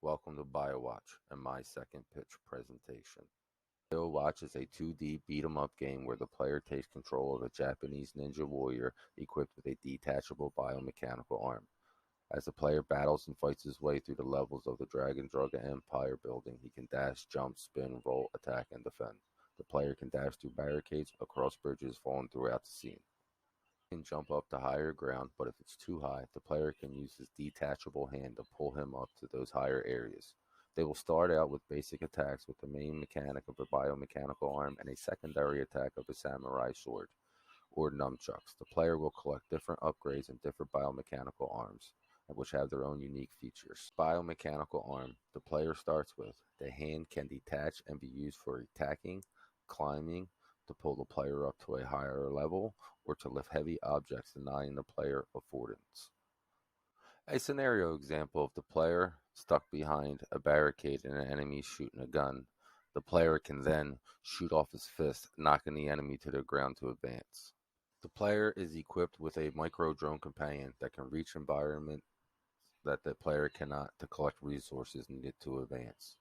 Welcome to BioWatch and my second pitch presentation. BioWatch is a 2D beat-em-up game where the player takes control of a Japanese ninja warrior equipped with a detachable biomechanical arm. As the player battles and fights his way through the levels of the Dragon Empire building, he can dash, jump, spin, roll, attack, and defend. The player can dash through barricades, across bridges, falling throughout the scene. Can jump up to higher ground, but if it's too high, the player can use his detachable hand to pull him up to those higher areas. They will start out with basic attacks with the main mechanic of a biomechanical arm and a secondary attack of a samurai sword or nunchucks. The player will collect different upgrades and different biomechanical arms, which have their own unique features. Biomechanical arm, the player starts with. The hand can detach and be used for attacking, climbing, to pull the player up to a higher level, or to lift heavy objects, denying the player affordance. A scenario example of the player stuck behind a barricade and an enemy shooting a gun. The player can then shoot off his fist, knocking the enemy to the ground to advance. The player is equipped with a micro drone companion that can reach environments that the player cannot to collect resources needed to advance.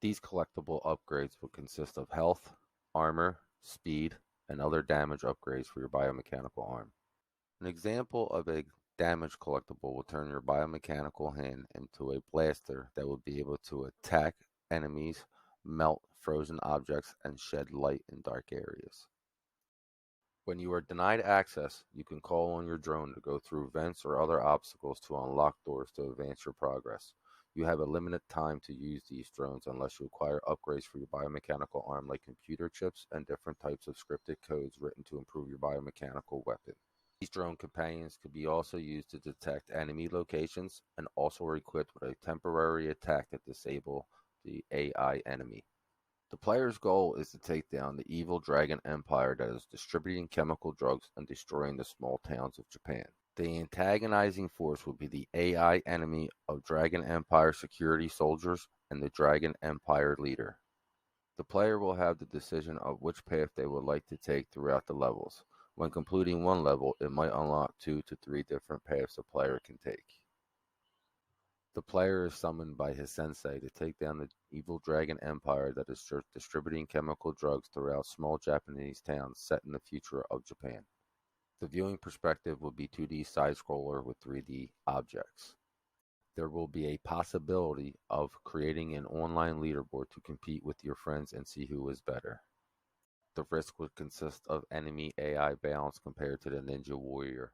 These collectible upgrades will consist of health, armor, speed, and other damage upgrades for your biomechanical arm. An example of a damage collectible will turn your biomechanical hand into a blaster that will be able to attack enemies, melt frozen objects, and shed light in dark areas. When you are denied access, you can call on your drone to go through vents or other obstacles to unlock doors to advance your progress. You have a limited time to use these drones unless you acquire upgrades for your biomechanical arm like computer chips and different types of scripted codes written to improve your biomechanical weapon. These drone companions could be also used to detect enemy locations and also are equipped with a temporary attack that disable the AI enemy. The player's goal is to take down the evil Dragon Empire that is distributing chemical drugs and destroying the small towns of Japan. The antagonizing force will be the AI enemy of Dragon Empire security soldiers and the Dragon Empire leader. The player will have the decision of which path they would like to take throughout the levels. When completing one level, it might unlock 2 to 3 different paths the player can take. The player is summoned by his sensei to take down the evil Dragon Empire that is distributing chemical drugs throughout small Japanese towns set in the future of Japan. The viewing perspective will be 2D side-scroller with 3D objects. There will be a possibility of creating an online leaderboard to compete with your friends and see who is better. The risk would consist of enemy AI balance compared to the ninja warrior.